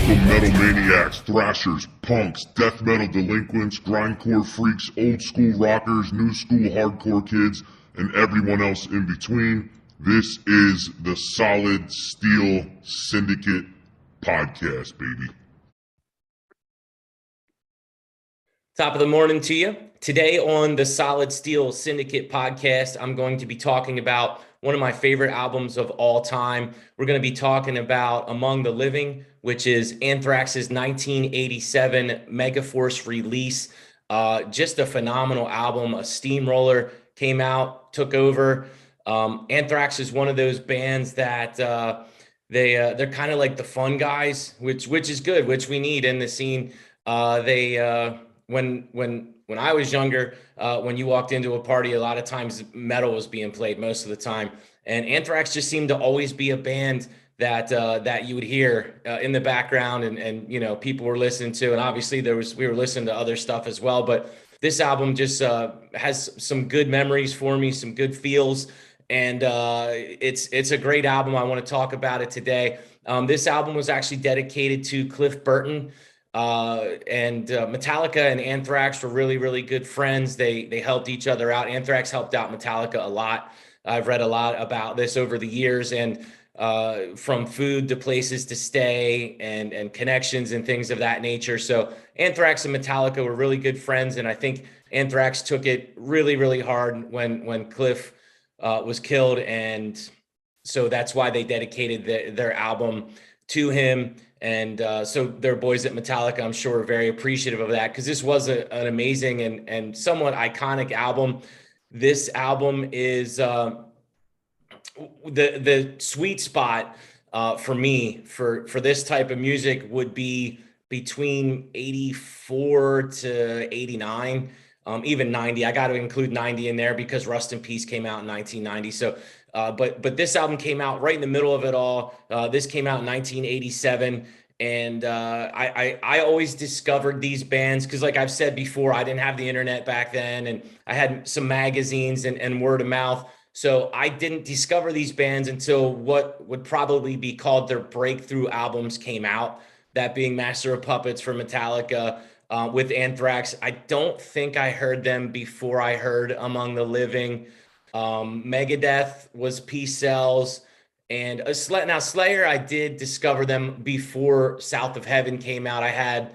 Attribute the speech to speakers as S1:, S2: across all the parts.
S1: From metal maniacs, thrashers, punks, death metal delinquents, grindcore freaks, old school rockers, new school hardcore kids, and everyone else in between, this is the Solid Steel Syndicate podcast, baby.
S2: Top of the morning to you. Today on the Solid Steel Syndicate podcast, I'm going to be talking about one of my favorite albums of all time. We're going to be talking about Among the Living, which is Anthrax's 1987 Megaforce release. Just a phenomenal album. A steamroller came out, took over. Anthrax is one of those bands that they're kind of like the fun guys, which is good, which we need in the scene. When I was younger, when you walked into a party, a lot of times metal was being played most of the time, and Anthrax just seemed to always be a band that you would hear in the background, and you know, people were listening to, and obviously we were listening to other stuff as well. But this album just has some good memories for me, some good feels, and it's a great album. I want to talk about it today. This album was actually dedicated to Cliff Burton. And Metallica and Anthrax were really, really good friends. They helped each other out. Anthrax helped out Metallica a lot. I've read a lot about this over the years, and from food to places to stay and connections and things of that nature. So Anthrax and Metallica were really good friends, and I think Anthrax took it really, really hard when Cliff was killed, and so that's why they dedicated their album to him. And so their boys at Metallica, I'm sure, are very appreciative of that, because this was an amazing and somewhat iconic album. This album is the sweet spot for me for this type of music would be between 84 to 89, even 90. I got to include 90 in there because Rust in Peace came out in 1990. So but this album came out right in the middle of it all. This came out in 1987, and I always discovered these bands because, like I've said before, I didn't have the internet back then, and I had some magazines and word of mouth. So I didn't discover these bands until what would probably be called their breakthrough albums came out. That being Master of Puppets for Metallica. With Anthrax, I don't think I heard them before I heard Among the Living. Megadeth was Peace Cells, and now Slayer, I did discover them before South of Heaven came out. I had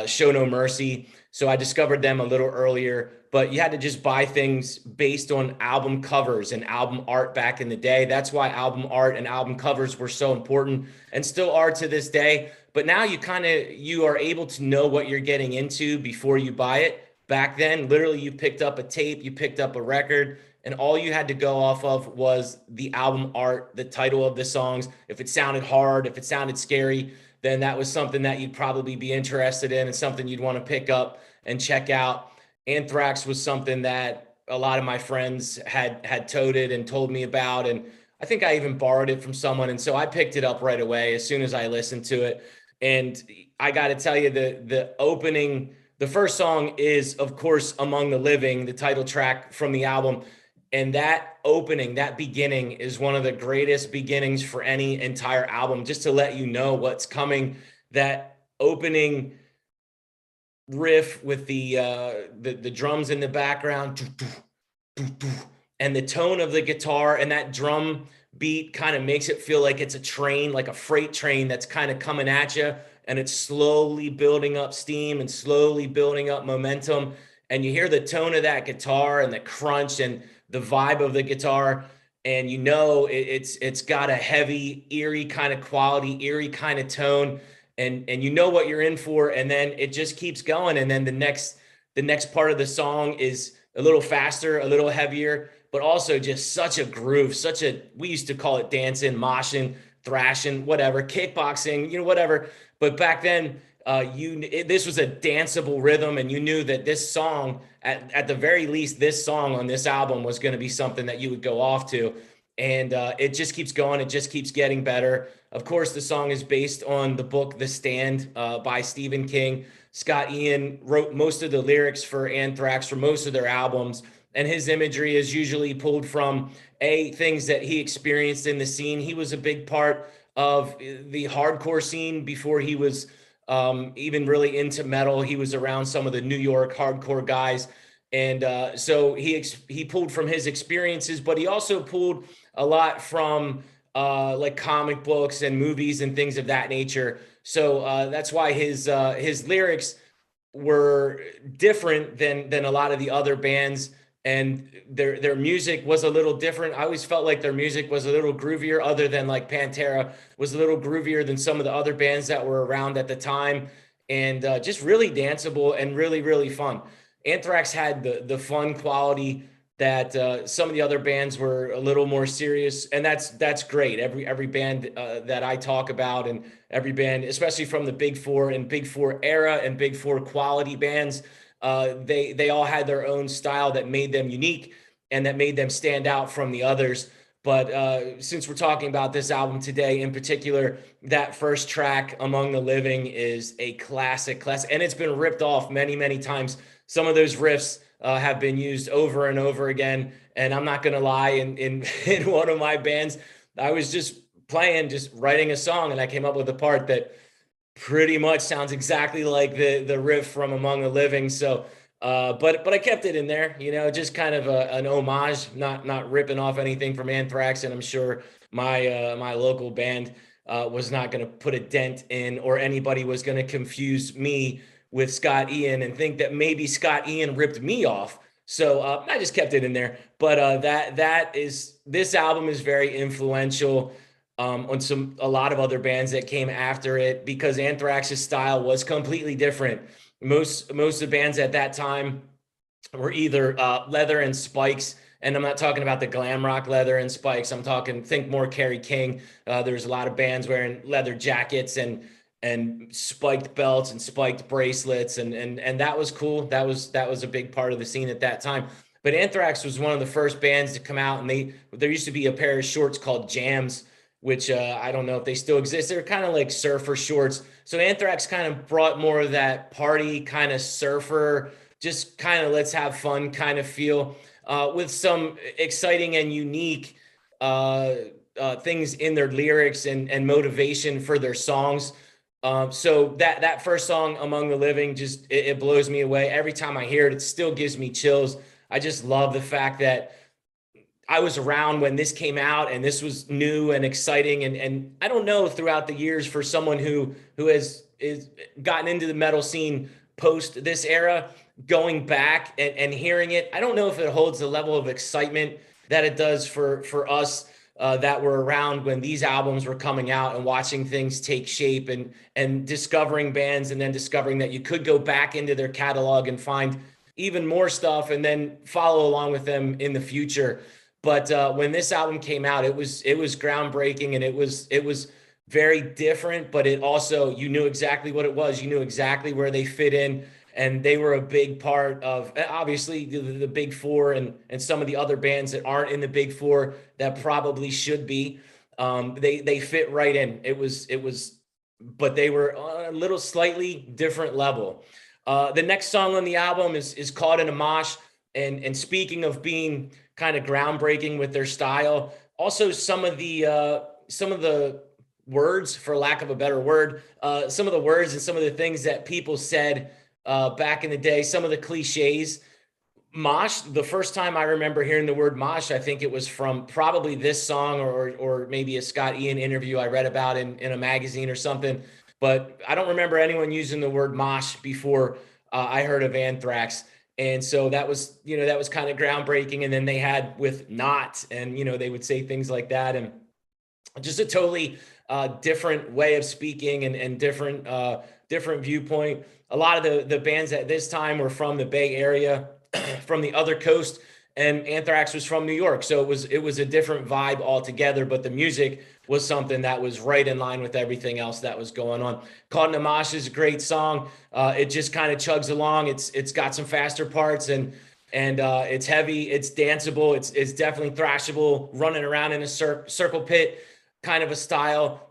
S2: Show No Mercy, so I discovered them a little earlier. But you had to just buy things based on album covers and album art back in the day. That's why album art and album covers were so important and still are to this day. But now you are able to know what you're getting into before you buy it. Back then, literally, you picked up a tape, you picked up a record, and all you had to go off of was the album art, the title of the songs. If it sounded hard, if it sounded scary, then that was something that you'd probably be interested in and something you'd want to pick up and check out. Anthrax was something that a lot of my friends had toted and told me about, and I think I even borrowed it from someone, and so I picked it up right away as soon as I listened to it. And I got to tell you, the opening, the first song is, of course, Among the Living, the title track from the album. And that opening, that beginning is one of the greatest beginnings for any entire album, just to let you know what's coming. That opening riff with the drums in the background, and the tone of the guitar and that drum beat kind of makes it feel like it's a train, like a freight train that's kind of coming at you, and it's slowly building up steam and slowly building up momentum. And you hear the tone of that guitar and the crunch and the vibe of the guitar, and you know it's got a heavy, eerie kind of quality, eerie kind of tone, and you know what you're in for. And then it just keeps going, and then the next part of the song is a little faster, a little heavier, but also just such a groove, we used to call it dancing, moshing, thrashing, whatever, kickboxing, whatever. But back then, this was a danceable rhythm, and you knew that this song, at the very least, this song on this album was going to be something that you would go off to. And it just keeps going. It just keeps getting better. Of course, the song is based on the book The Stand by Stephen King. Scott Ian wrote most of the lyrics for Anthrax for most of their albums, and his imagery is usually pulled from things that he experienced in the scene. He was a big part of the hardcore scene before he was even really into metal. He was around some of the New York hardcore guys. And so he pulled from his experiences, but he also pulled a lot from like comic books and movies and things of that nature. So that's why his lyrics were different than a lot of the other bands, and their music was a little different. I always felt like their music was a little groovier, other than like Pantera was a little groovier than some of the other bands that were around at the time, and just really danceable and really fun. Anthrax had the fun quality that some of the other bands were a little more serious, and that's great. Every band that I talk about, and every band, especially from the Big Four and Big Four era and Big Four quality bands, they all had their own style that made them unique and that made them stand out from the others. But since we're talking about this album today in particular, that first track, Among the Living, is a classic, and it's been ripped off many times. Some of those riffs have been used over and over again. And I'm not going to lie, in one of my bands, I was just writing a song, and I came up with a part that pretty much sounds exactly like the riff from Among the Living. So, but I kept it in there, just kind of an homage, not ripping off anything from Anthrax. And I'm sure my local band was not going to put a dent in, or anybody was going to confuse me with Scott Ian and think that maybe Scott Ian ripped me off. So I just kept it in there. But this album is very influential on a lot of other bands that came after it, because Anthrax's style was completely different. Most of the bands at that time were either leather and spikes, and I'm not talking about the glam rock leather and spikes. Think more Kerry King. There's a lot of bands wearing leather jackets and spiked belts and spiked bracelets, and that was cool. That was a big part of the scene at that time. But Anthrax was one of the first bands to come out, and there used to be a pair of shorts called Jams, which I don't know if they still exist. They're kind of like surfer shorts. So Anthrax kind of brought more of that party kind of surfer, just kind of let's have fun kind of feel, with some exciting and unique things in their lyrics and motivation for their songs. So that first song, Among the Living, just it blows me away. Every time I hear it, it still gives me chills. I just love the fact that I was around when this came out, and this was new and exciting. And I don't know, throughout the years, for someone who is gotten into the metal scene post this era, going back and hearing it, I don't know if it holds the level of excitement that it does for us that were around when these albums were coming out, and watching things take shape, and discovering bands, and then discovering that you could go back into their catalog and find even more stuff, and then follow along with them in the future. But when this album came out, it was groundbreaking, and it was very different. But it also, you knew exactly what it was. You knew exactly where they fit in, and they were a big part of, obviously, the Big Four, and some of the other bands that aren't in the Big Four that probably should be. They fit right in. But they were on a little slightly different level. The next song on the album is Caught in a Mosh. And speaking of being kind of groundbreaking with their style, also some of the words, for lack of a better word, some of the words and some of the things that people said back in the day, some of the cliches. Mosh, the first time I remember hearing the word mosh, I think it was from probably this song, or maybe a Scott Ian interview I read about in a magazine or something. But I don't remember anyone using the word mosh before I heard of Anthrax. And so that was kind of groundbreaking. And then they had with not, and, they would say things like that, and just a totally different way of speaking, and different viewpoint. A lot of the bands at this time were from the Bay Area, from the other coast, and Anthrax was from New York. So it was a different vibe altogether, but the music was something that was right in line with everything else that was going on. Caught in a Mosh is a great song. It just kind of chugs along. It's got some faster parts, and it's heavy, it's danceable, it's definitely thrashable, running around in a circle pit kind of a style.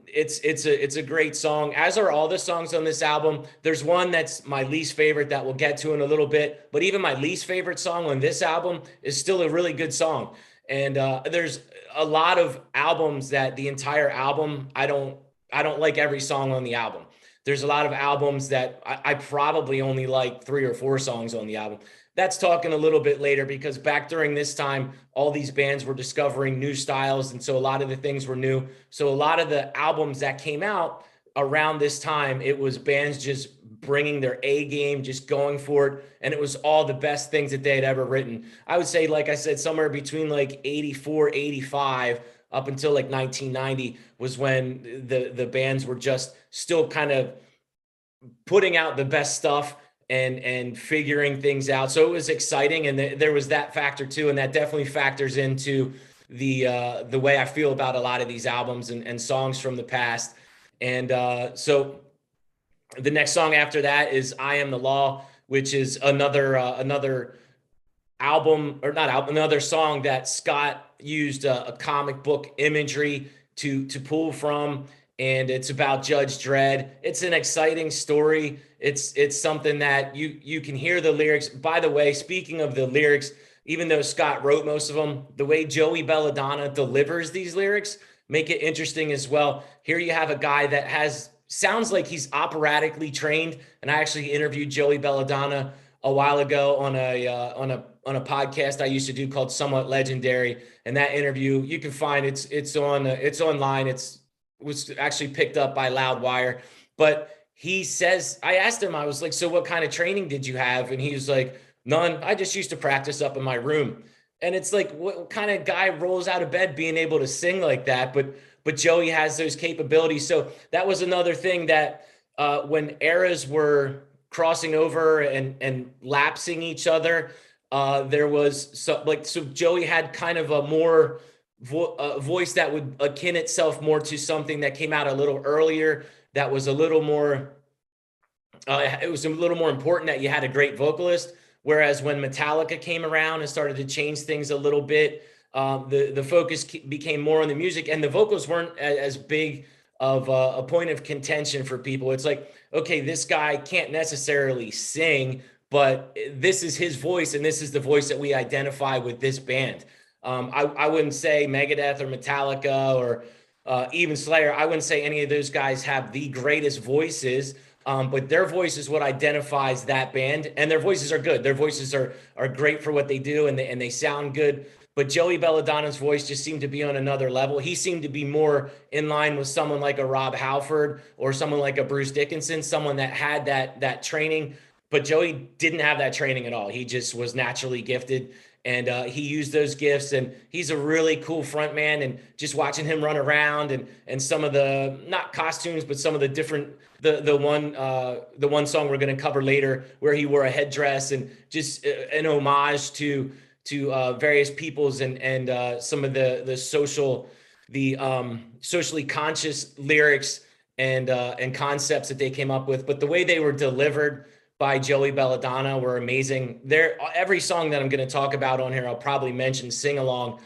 S2: It's a great song, as are all the songs on this album. There's one that's my least favorite that we'll get to in a little bit, but even my least favorite song on this album is still a really good song. And there's a lot of albums that the entire album, I don't like every song on the album. There's a lot of albums that I probably only like 3 or 4 songs on the album. That's talking a little bit later, because back during this time, all these bands were discovering new styles. And so a lot of the things were new. So a lot of the albums that came out around this time, it was bands just bringing their A game, just going for it. And it was all the best things that they had ever written. I would say, like I said, somewhere between like 84, 85 up until like 1990 was when the bands were just still kind of putting out the best stuff and figuring things out. So it was exciting, and there was that factor too, and that definitely factors into the way I feel about a lot of these albums and songs from the past. And so the next song after that is "I Am the Law," which is another album, or not album, another song that Scott used a comic book imagery to pull from, and it's about Judge Dredd. It's an exciting story. It's something that you can hear the lyrics. By the way, speaking of the lyrics, even though Scott wrote most of them, the way Joey Belladonna delivers these lyrics make it interesting as well. Here you have a guy that sounds like he's operatically trained, and I actually interviewed Joey Belladonna a while ago on a podcast I used to do called Somewhat Legendary. And that interview, you can find it's online. It was actually picked up by Loudwire. But he says, I asked him, I was like, so what kind of training did you have? And he was like, none. I just used to practice up in my room. And it's like, what kind of guy rolls out of bed being able to sing like that? But Joey has those capabilities. So that was another thing that when eras were crossing over and lapsing each other, there was so Joey had kind of a more voice that would akin itself more to something that came out a little earlier, that was a little more it was a little more important that you had a great vocalist. Whereas when Metallica came around and started to change things a little bit, the focus became more on the music, and the vocals weren't as big of a point of contention for people. It's like, okay, this guy can't necessarily sing, but this is his voice, and this is the voice that we identify with this band. I wouldn't say Megadeth or Metallica or even Slayer. I wouldn't say any of those guys have the greatest voices, but their voice is what identifies that band, and their voices are good. Their voices are great for what they do, and they sound good. But Joey Belladonna's voice just seemed to be on another level. He seemed to be more in line with someone like a Rob Halford or someone like a Bruce Dickinson, someone that had that training. But Joey didn't have that training at all. He just was naturally gifted, and he used those gifts. And he's a really cool front man. And just watching him run around and some of the, not costumes, but some of the different, the one song we're going to cover later where he wore a headdress, and just an homage to various peoples and some of the socially conscious lyrics and concepts that they came up with. But the way they were delivered by Joey Belladonna were amazing. Every song that I'm going to talk about on here, I'll probably mention Sing Along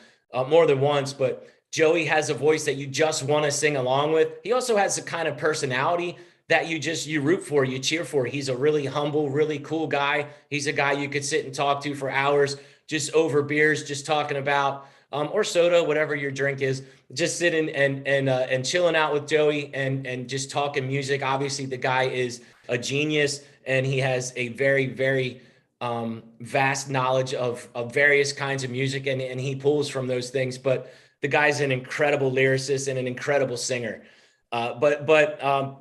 S2: more than once, but Joey has a voice that you just want to sing along with. He also has the kind of personality that you root for, you cheer for. He's a really humble, really cool guy. He's a guy you could sit and talk to for hours, just over beers, just talking about, or soda, whatever your drink is, just sitting and chilling out with Joey and just talking music. Obviously, the guy is a genius, and he has a very, very vast knowledge of various kinds of music, and he pulls from those things. But the guy's an incredible lyricist and an incredible singer. But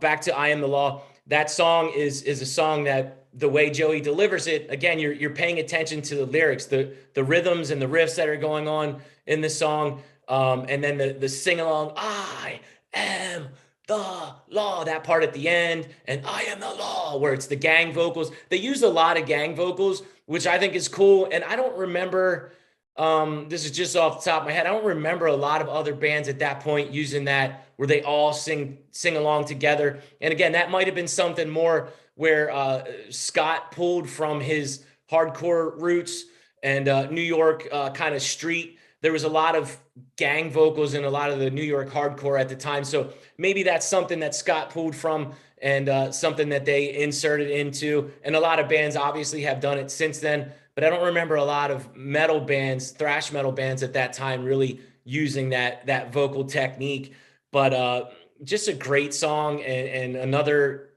S2: back to "I Am the Law." That song is a song that, the way Joey delivers it, again, you're paying attention to the lyrics, the rhythms and the riffs that are going on in the song, and then the sing along. I am the law, that part at the end, and I am the law, where it's the gang vocals. They use a lot of gang vocals, which I think is cool. And I don't remember, this is just off the top of my head, I don't remember a lot of other bands at that point using that, where they all sing along together. And again, that might have been something more where Scott pulled from his hardcore roots and New York kind of street. There was a lot of gang vocals in a lot of the New York hardcore at the time. So maybe that's something that Scott pulled from, and something that they inserted into. And a lot of bands obviously have done it since then. but I don't remember a lot of metal bands, thrash metal bands at that time really using that vocal technique. But just a great song, and another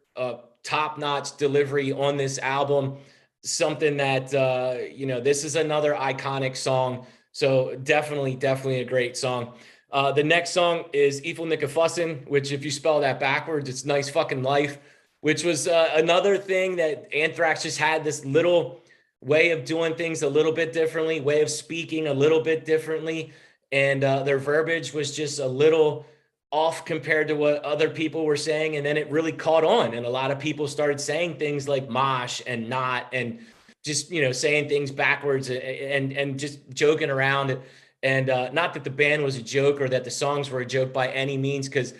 S2: top-notch delivery on this album. Something that this is another iconic song. So definitely a great song. The next song is Evil Nicka Fussin', which if you spell that backwards, it's Nice Fucking Life, which was another thing that Anthrax just had this little way of doing things a little bit differently, way of speaking a little bit differently. And their verbiage was just a little off compared to what other people were saying. And then it really caught on. And a lot of people started saying things like mosh and not, and just, saying things backwards, and just joking around. And not that the band was a joke or that the songs were a joke by any means, because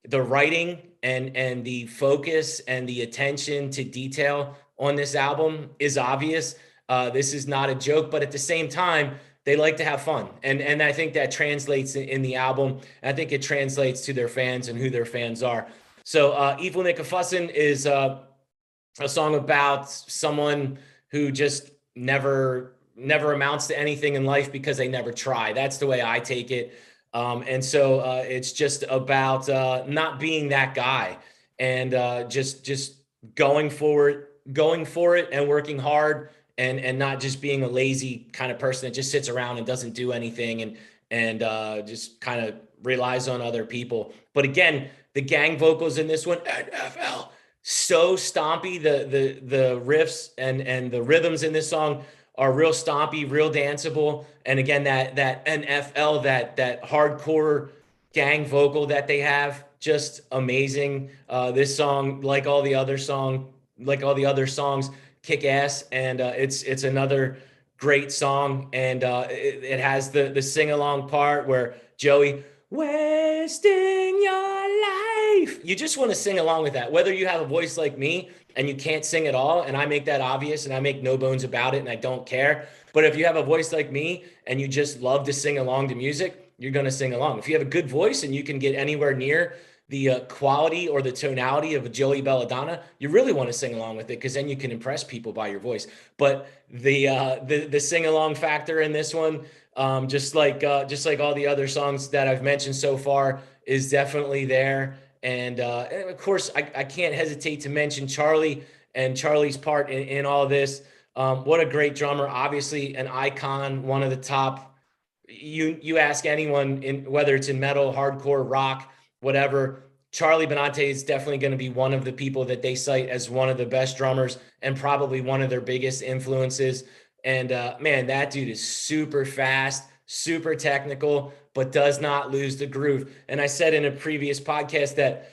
S2: the writing and the focus and the attention to detail on this album is obvious. This is not a joke, but at the same time, they like to have fun, and I think that translates in the album. I think it translates to their fans and who their fans are. So, "Evil Nicka Fussin" is a song about someone who just never amounts to anything in life because they never try. That's the way I take it. And so it's just about not being that guy, and just going for it and working hard, and not just being a lazy kind of person that just sits around and doesn't do anything, and just kind of relies on other people. But again, the gang vocals in this one, NFL, so stompy. The riffs and the rhythms in this song are real stompy, real danceable. And again, that NFL, that hardcore gang vocal that they have, just amazing. This song, like all the other songs, kick ass, and it's another great song. And it has the sing along part where Joey, wasting your life. You just want to sing along with that, whether you have a voice like me and you can't sing at all, and I make that obvious, and I make no bones about it, and I don't care. But if you have a voice like me and you just love to sing along to music, you're going to sing along. If you have a good voice and you can get anywhere near the quality or the tonality of a Joey Belladonna, you really want to sing along with it, because then you can impress people by your voice. But the sing along factor in this one, just like all the other songs that I've mentioned so far, is definitely there. And of course, I can't hesitate to mention Charlie and Charlie's part in all of this. What a great drummer! Obviously, an icon, one of the top. You ask anyone, whether it's in metal, hardcore, rock, whatever, Charlie Benante is definitely going to be one of the people that they cite as one of the best drummers and probably one of their biggest influences. And man, that dude is super fast, super technical, but does not lose the groove. And I said in a previous podcast that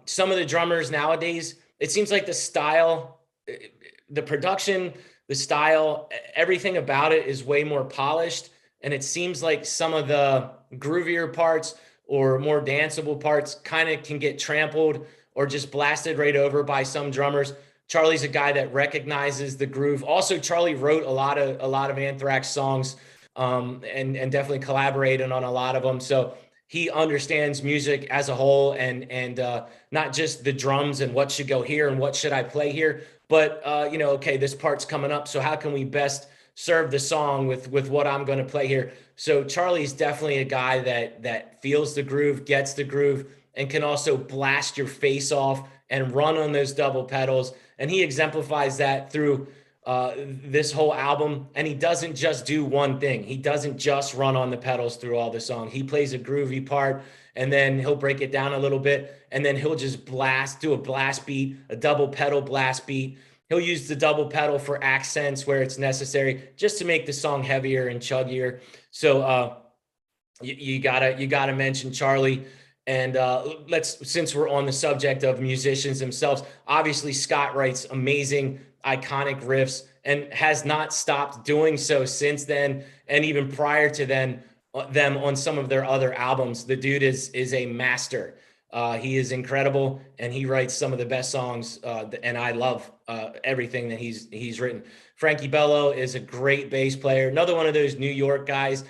S2: some of the drummers nowadays, it seems like the style, the production, the style, everything about it is way more polished. And it seems like some of the groovier parts or more danceable parts kind of can get trampled or just blasted right over by some drummers. Charlie's a guy that recognizes the groove. Also, Charlie wrote a lot of Anthrax songs, and definitely collaborated on a lot of them. So he understands music as a whole, and not just the drums and what should go here and what should I play here, but okay, this part's coming up, so how can we best serve the song with what I'm going to play here? So Charlie's definitely a guy that feels the groove, gets the groove, and can also blast your face off and run on those double pedals. And he exemplifies that through this whole album. And he doesn't just do one thing. He doesn't just run on the pedals through all the song. He plays a groovy part, and then he'll break it down a little bit, and then he'll just do a blast beat, a double pedal blast beat. He'll use the double pedal for accents where it's necessary, just to make the song heavier and chuggier. So you gotta mention Charlie. And since we're on the subject of musicians themselves, obviously Scott writes amazing, iconic riffs and has not stopped doing so since then, and even prior to then, them on some of their other albums. The dude is a master. He is incredible, and he writes some of the best songs, and I love everything that he's written. Frankie Bello is a great bass player, another one of those New York guys.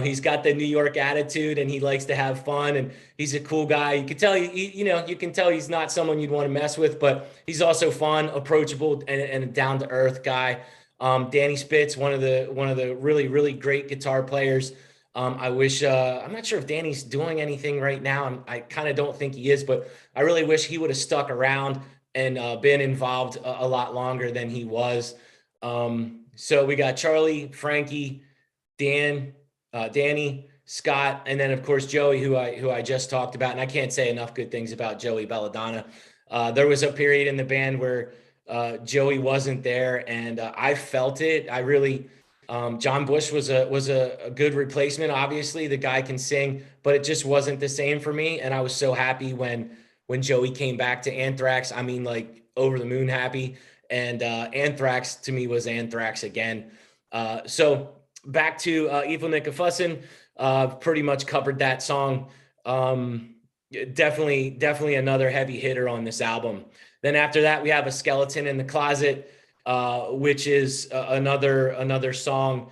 S2: He's got the New York attitude, and he likes to have fun, and he's a cool guy. You can tell you can tell he's not someone you'd want to mess with, but he's also fun, approachable, and a down to earth guy. Danny Spitz, one of the really really great guitar players. I wish I'm not sure if Danny's doing anything right now. I kind of don't think he is, but I really wish he would have stuck around and been involved a lot longer than he was. So we got Charlie, Frankie, Dan, Danny, Scott, and then of course Joey, who I just talked about. And I can't say enough good things about Joey Belladonna. There was a period in the band where Joey wasn't there, and I felt it. I really. John Bush was a good replacement. Obviously, the guy can sing, but it just wasn't the same for me. And I was so happy when Joey came back to Anthrax. I mean, like over the moon happy. And Anthrax to me was Anthrax again. So back to Evil Nick of Fussin'. Pretty much covered that song. Definitely another heavy hitter on this album. Then after that, we have A Skeleton in the Closet, which is another song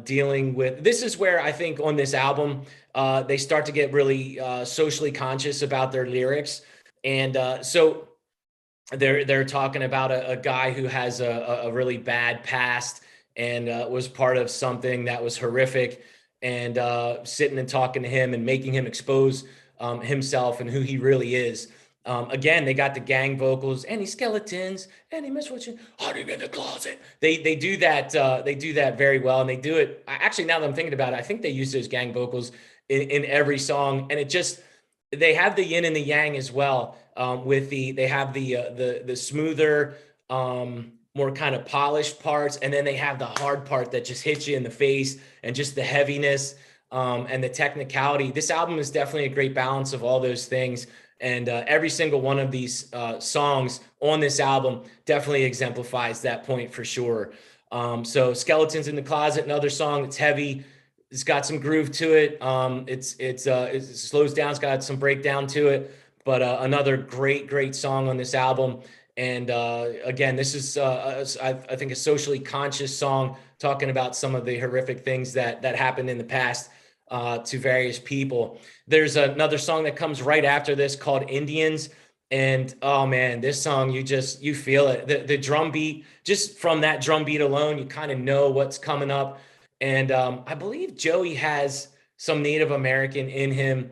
S2: dealing with. This is where I think on this album they start to get really socially conscious about their lyrics, and so they're talking about a guy who has a really bad past and was part of something that was horrific, and sitting and talking to him and making him expose himself and who he really is. Again, they got the gang vocals, any skeletons, any misfortune, hiding in the closet. They do that they do that very well, and they do it. Actually, now that I'm thinking about it, I think they use those gang vocals in every song, and it just they have the yin and the yang as well. With they have the smoother, more kind of polished parts, and then they have the hard part that just hits you in the face, and just the heaviness and the technicality. This album is definitely a great balance of all those things. And every single one of these songs on this album definitely exemplifies that point for sure. So Skeletons in the Closet, another song that's heavy. It's got some groove to it. It slows down. It's got some breakdown to it. But another great song on this album. And again, this is I think a socially conscious song talking about some of the horrific things that happened in the past to various people. There's another song that comes right after this called Indians. And oh man, this song, you feel it. The drum beat, just from that drum beat alone, you kind of know what's coming up. And I believe Joey has some Native American in him.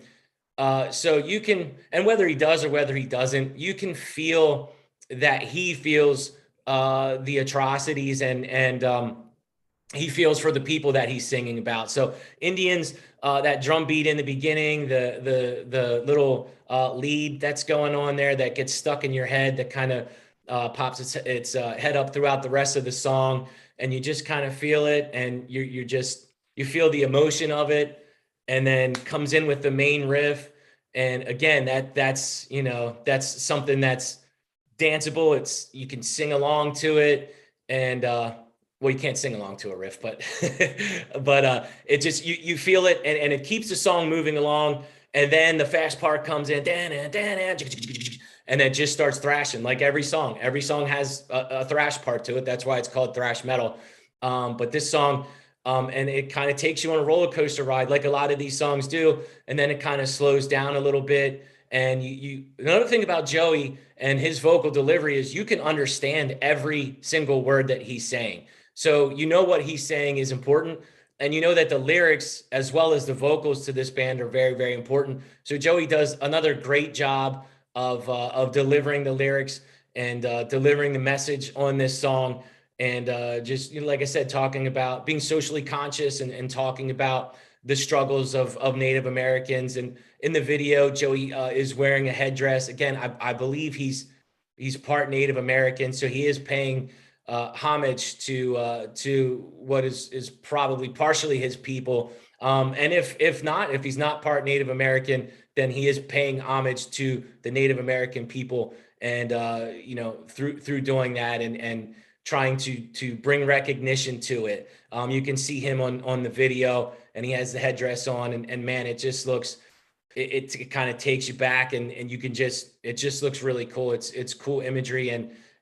S2: So you can, and whether he does or whether he doesn't, you can feel that he feels the atrocities, and he feels for the people that he's singing about. So Indians, that drum beat in the beginning, the little lead that's going on there that gets stuck in your head, that kind of pops its head up throughout the rest of the song, and you just kind of feel it, and you feel the emotion of it, and then comes in with the main riff, and again that's that's something that's danceable. You can sing along to it, and well, you can't sing along to a riff, but but it just you feel it, and it keeps the song moving along, and then the fast part comes in, and it just starts thrashing like every song. Every song has a thrash part to it. That's why it's called thrash metal. But this song, and it kind of takes you on a roller coaster ride, like a lot of these songs do, and then it kind of slows down a little bit. And you another thing about Joey and his vocal delivery is you can understand every single word that he's saying. So you know what he's saying is important, and you know that the lyrics as well as the vocals to this band are very, very important. So Joey does another great job of delivering the lyrics and delivering the message on this song, and just like I said, talking about being socially conscious, and talking about the struggles of Native Americans. And in the video, Joey is wearing a headdress. Again, I believe he's part Native American, so he is paying homage to what is probably partially his people. And if he's not part Native American, then he is paying homage to the Native American people, and through doing that, and trying to bring recognition to it. You can see him on the video, and he has the headdress on, and man, it just looks, it kind of takes you back, and you can it just looks really cool. It's cool imagery,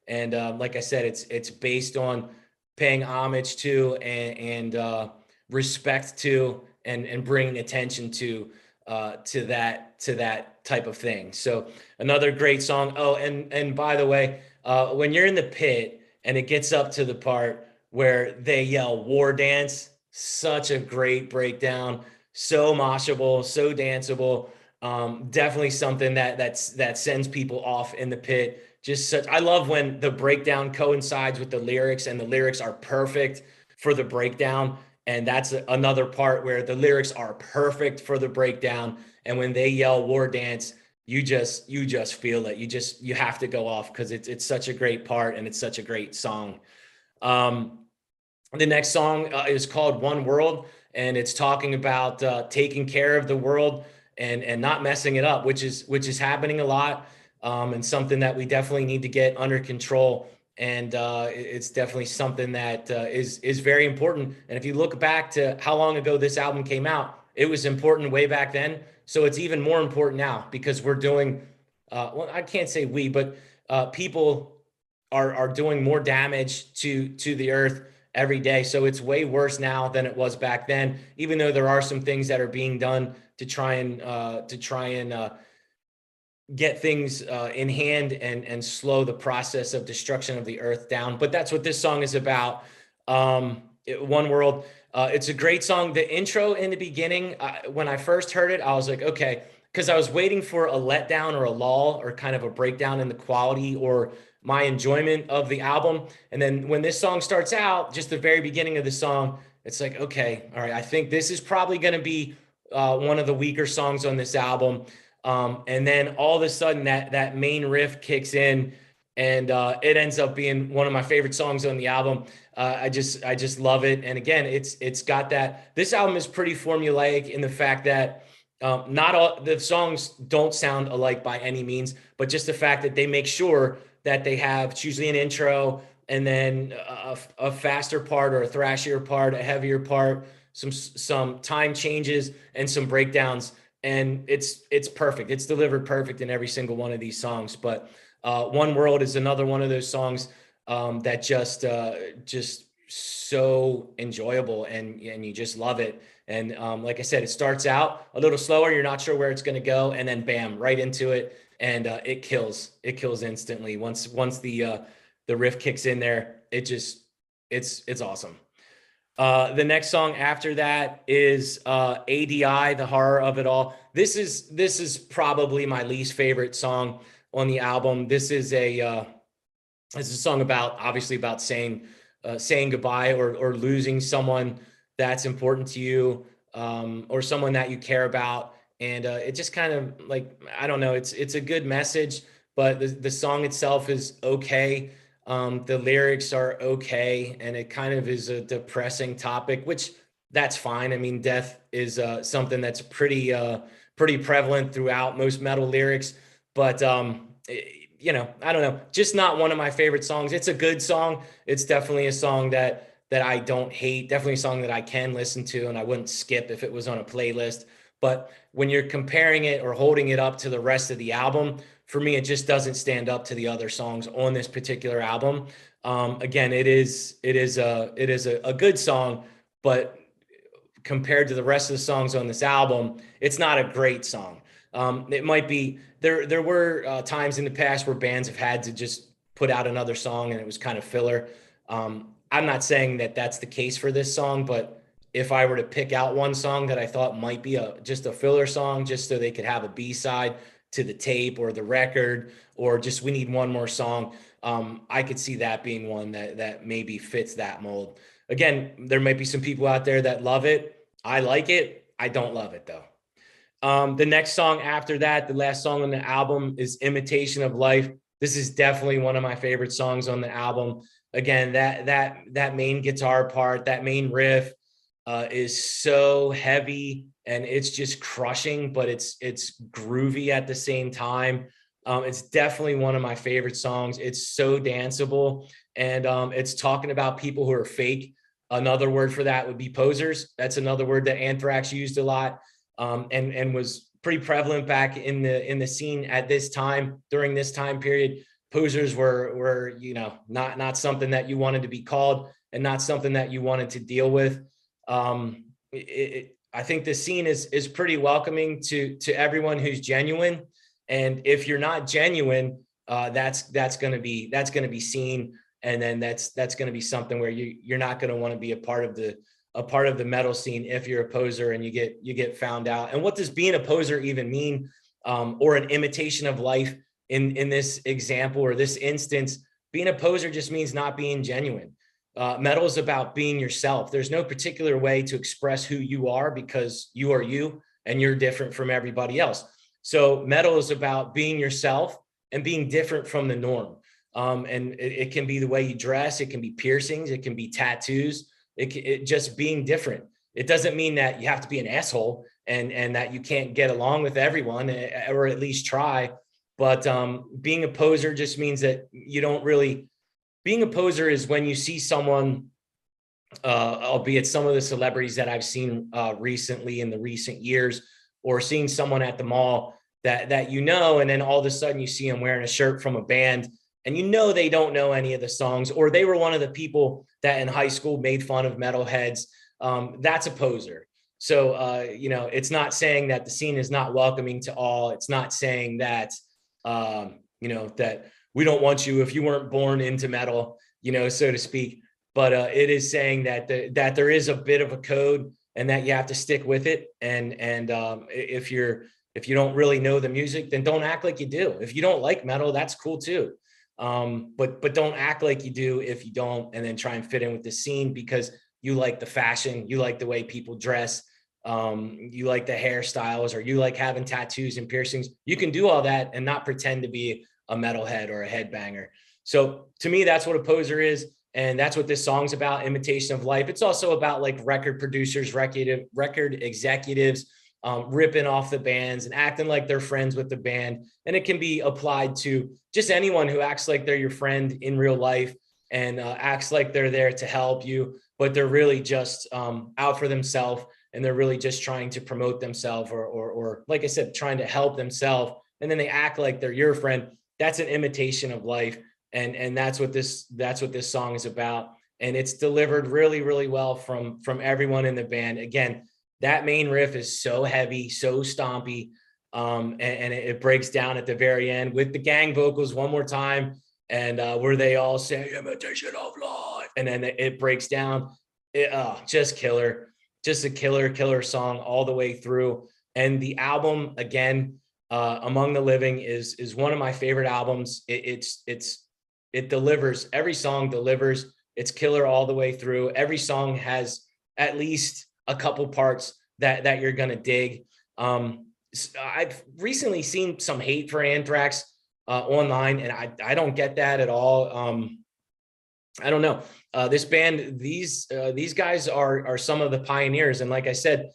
S2: and like I said, it's based on paying homage to, and respect to, and bringing attention to that type of thing. So another great song. Oh, and by the way, when you're in the pit and it gets up to the part where they yell "War Dance." Such a great breakdown, so moshable, so danceable. Definitely something that sends people off in the pit. Just such, I love when the breakdown coincides with the lyrics, and the lyrics are perfect for the breakdown. And that's another part where the lyrics are perfect for the breakdown. And when they yell "War Dance," you just feel it. You have to go off because it's such a great part and it's such a great song. Um, the next song is called "One World," and it's talking about taking care of the world and not messing it up, which is happening a lot, and something that we definitely need to get under control. And it's definitely something that is very important. And if you look back to how long ago this album came out, it was important way back then. So it's even more important now because we're doing, well, I can't say we, but people are doing more damage to the earth every day. So it's way worse now than it was back then, even though there are some things that are being done to try and get things in hand and slow the process of destruction of the earth down. But that's what this song is about. One World. It's a great song. The intro in the beginning, when I first heard it, I was like, okay, because I was waiting for a letdown or a lull or kind of a breakdown in the quality or my enjoyment of the album. And then when this song starts out, just the very beginning of the song, it's like, okay, all right, I think this is probably going to be one of the weaker songs on this album. And then all of a sudden that main riff kicks in, and it ends up being one of my favorite songs on the album. I just love it. And again, it's got that. This album is pretty formulaic in the fact that not all the songs don't sound alike by any means, but just the fact that they make sure that they have usually an intro and then a faster part or a thrashier part, a heavier part, some time changes and some breakdowns, and it's perfect. It's delivered perfect in every single one of these songs. But One World is another one of those songs that just so enjoyable, and you just love it. And like I said, it starts out a little slower. You're not sure where it's going to go, and then bam, right into it, and it kills. It kills instantly once the riff kicks in there. It's awesome. The next song after that is ADI, The Horror of It All. This is probably my least favorite song on the album. This is a song about, obviously, about saying goodbye or losing someone that's important to you, or someone that you care about. And it just kind of, like, I don't know, it's a good message, but the song itself is okay. The lyrics are okay, and it kind of is a depressing topic, which that's fine. I mean, death is something that's pretty prevalent throughout most metal lyrics, but I don't know, just not one of my favorite songs. It's a good song. It's definitely a song that I don't hate. Definitely a song that I can listen to, and I wouldn't skip if it was on a playlist. But when you're comparing it or holding it up to the rest of the album, for me, it just doesn't stand up to the other songs on this particular album. Again, it is a good song, but compared to the rest of the songs on this album, it's not a great song. It might be there. There were times in the past where bands have had to just put out another song, and it was kind of filler. I'm not saying that that's the case for this song, but if I were to pick out one song that I thought might be just a filler song, just so they could have a B-side to the tape or the record, or just we need one more song, I could see that being one that maybe fits that mold. Again, there might be some people out there that love it. I like it. I don't love it though. The next song after that, the last song on the album, is Imitation of Life. This is definitely one of my favorite songs on the album. Again, that main guitar part, that main riff, is so heavy and it's just crushing, but it's groovy at the same time. It's definitely one of my favorite songs. It's so danceable, and it's talking about people who are fake. Another word for that would be posers. That's another word that Anthrax used a lot, and was pretty prevalent back in the scene at this time. During this time period, posers were not something that you wanted to be called, and not something that you wanted to deal with. I think the scene is pretty welcoming to everyone who's genuine, and if you're not genuine, that's going to be seen And then that's going to be something where you're not going to want to be a part of the metal scene if you're a poser and you get found out. And what does being a poser even mean? Or an imitation of life in this example or this instance, being a poser just means not being genuine. Metal is about being yourself. There's no particular way to express who you are because you are you and you're different from everybody else. So metal is about being yourself and being different from the norm. And it can be the way you dress. It can be piercings. It can be tattoos. It just being different. It doesn't mean that you have to be an asshole and that you can't get along with everyone, or at least try. But being a poser just means that you don't really. Being a poser is when you see someone, albeit some of the celebrities that I've seen recently in the recent years, or seeing someone at the mall that you know, and then all of a sudden you see them wearing a shirt from a band, and you know they don't know any of the songs, or they were one of the people that in high school made fun of metalheads. That's a poser. So, it's not saying that the scene is not welcoming to all. It's not saying that, that we don't want you if you weren't born into metal, so to speak. But it is saying that that there is a bit of a code and that you have to stick with it. And if you don't really know the music, then don't act like you do. If you don't like metal, that's cool too. But don't act like you do if you don't, and then try and fit in with the scene because you like the fashion, you like the way people dress, you like the hairstyles, or you like having tattoos and piercings. You can do all that and not pretend to be a metalhead or a headbanger. So to me, that's what a poser is. And that's what this song's about, imitation of life. It's also about like record producers, record executives, ripping off the bands and acting like they're friends with the band. And it can be applied to just anyone who acts like they're your friend in real life and acts like they're there to help you, but they're really just out for themselves, and they're really just trying to promote themselves or like I said, trying to help themselves. And then they act like they're your friend. That's an imitation of life. And that's what this song is about. And it's delivered really, really well from everyone in the band. Again, that main riff is so heavy, so stompy. And it breaks down at the very end with the gang vocals one more time. And where they all say imitation of life. And then it breaks down. Just killer. Just a killer song all the way through. And the album, again, Among the Living is one of my favorite albums. It delivers. Every song delivers. It's killer all the way through. Every song has at least a couple parts that you're gonna dig. I've recently seen some hate for Anthrax online, and I don't get that at all. I don't know. This band, these guys are some of the pioneers, and like I said,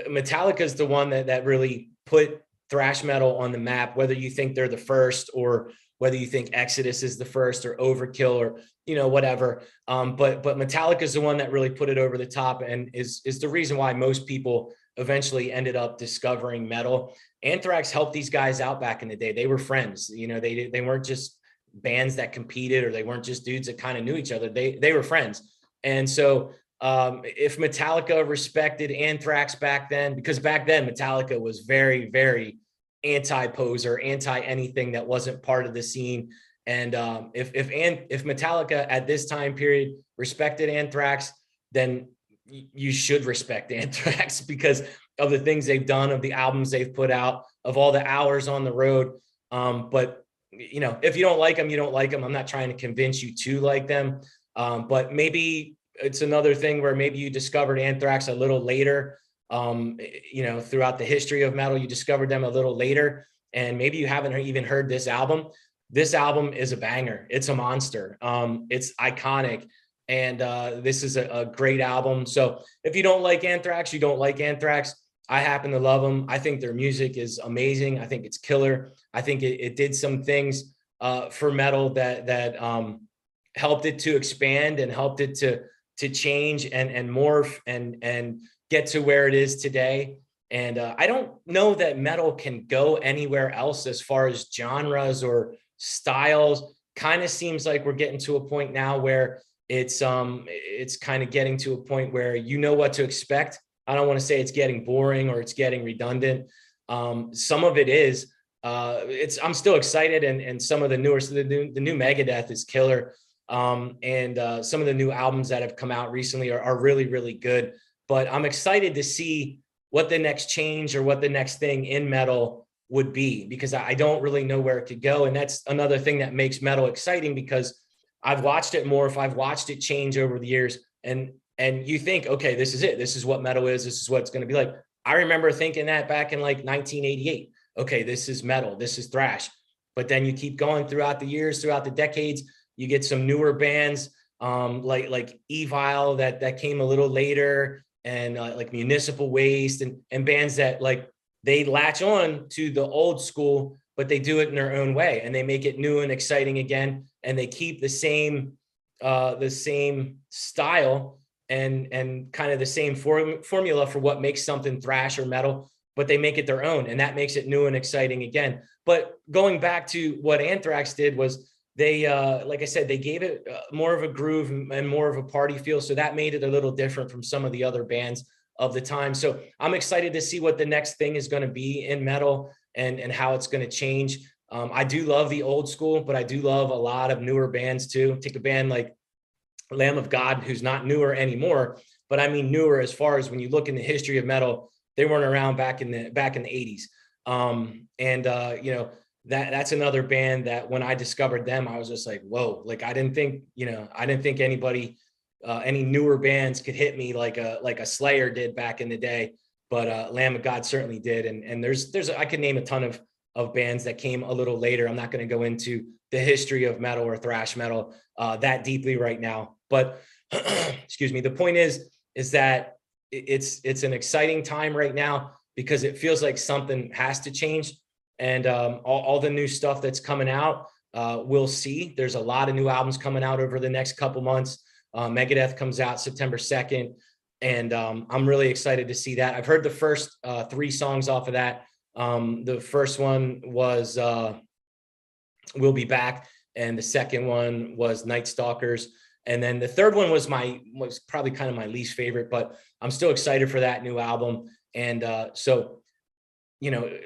S2: Metallica is the one that really put thrash metal on the map. Whether you think they're the first, or whether you think Exodus is the first, or Overkill, or whatever. But Metallica is the one that really put it over the top, and is the reason why most people eventually ended up discovering metal. Anthrax helped these guys out back in the day. They were friends. They weren't just bands that competed, or they weren't just dudes that kind of knew each other. They were friends. And so if Metallica respected Anthrax back then, because back then Metallica was very, very anti-poser, anti-anything that wasn't part of the scene. And if Metallica at this time period respected Anthrax, then you should respect Anthrax because of the things they've done, of the albums they've put out, of all the hours on the road. But if you don't like them, you don't like them. I'm not trying to convince you to like them. But maybe it's another thing where maybe you discovered Anthrax a little later. Throughout the history of metal, you discovered them a little later, and maybe you haven't even heard this album. This album is a banger. It's a monster. It's iconic. And this is a great album. So if you don't like Anthrax, you don't like Anthrax. I happen to love them. I think their music is amazing. I think it's killer. I think it did some things for metal that helped it to expand and helped it to change and morph and get to where it is today. And I don't know that metal can go anywhere else as far as genres or styles. Kind of seems like we're getting to a point now where it's kind of getting to a point where you know what to expect. I don't want to say it's getting boring or it's getting redundant. Some of it is. I'm still excited, and some of the new Megadeth is killer. And some of the new albums that have come out recently are really, really good. But I'm excited to see what the next change or what the next thing in metal would be, because I don't really know where it could go. And that's another thing that makes metal exciting, because I've watched it more. If I've watched it change over the years, and you think, okay, this is it. This is what metal is. This is what it's going to be like. I remember thinking that back in like 1988. Okay, this is metal. This is thrash. But then you keep going throughout the years, throughout the decades. You get some newer bands like Evil that came a little later, and like Municipal Waste, and bands that like they latch on to the old school, but they do it in their own way, and they make it new and exciting again, and they keep the same style and kind of the same formula for what makes something thrash or metal, but they make it their own, and that makes it new and exciting again. But going back to what Anthrax did was they, like I said, they gave it more of a groove and more of a party feel. So that made it a little different from some of the other bands of the time. So I'm excited to see what the next thing is going to be in metal, and how it's going to change. I do love the old school, but I do love a lot of newer bands too. Take a band like Lamb of God, who's not newer anymore, but I mean newer as far as when you look in the history of metal, they weren't around back in the 80s. That's another band that when I discovered them, I was just like, whoa, like I didn't think anybody, any newer bands could hit me like a Slayer did back in the day, but Lamb of God certainly did. And there's I could name a ton of bands that came a little later. I'm not going to go into the history of metal or thrash metal that deeply right now, but excuse me. The point is that it's an exciting time right now, because it feels like something has to change. And all the new stuff that's coming out, we'll see. There's a lot of new albums coming out over the next couple months. Megadeth comes out September 2nd, and I'm really excited to see that. I've heard the first 3 songs off of that. The first one was We'll Be Back, and the second one was Night Stalkers. And then the third one was probably kind of my least favorite, but I'm still excited for that new album. And so,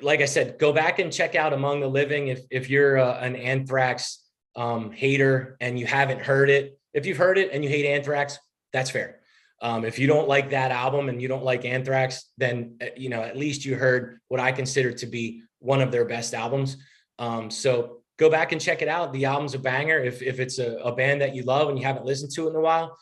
S2: like I said, go back and check out Among the Living if you're an Anthrax hater and you haven't heard it. If you've heard it and you hate Anthrax, that's fair. If you don't like that album and you don't like Anthrax, then at least you heard what I consider to be one of their best albums. So go back and check it out. The album's a banger. If it's a band that you love and you haven't listened to it in a while,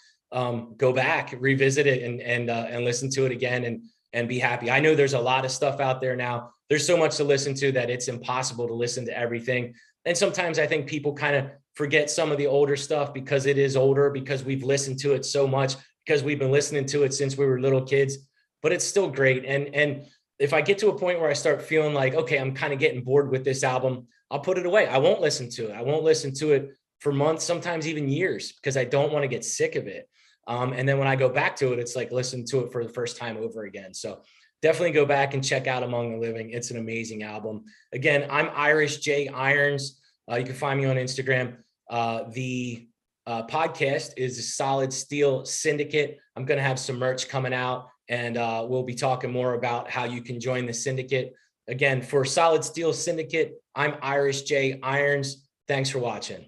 S2: go back, revisit it, and listen to it again, and be happy. I know there's a lot of stuff out there now. There's so much to listen to that it's impossible to listen to everything. And sometimes I think people kind of forget some of the older stuff because it is older, because we've listened to it so much, because we've been listening to it since we were little kids, but it's still great. And if I get to a point where I start feeling like, okay, I'm kind of getting bored with this album, I'll put it away. I won't listen to it. I won't listen to it for months, sometimes even years, because I don't want to get sick of it. And then when I go back to it, it's like listen to it for the first time over again. So definitely go back and check out Among the Living. It's an amazing album. Again, I'm Irish J Irons. You can find me on Instagram. The podcast is Solid Steel Syndicate. I'm going to have some merch coming out, and we'll be talking more about how you can join the syndicate. Again, for Solid Steel Syndicate, I'm Irish J Irons. Thanks for watching.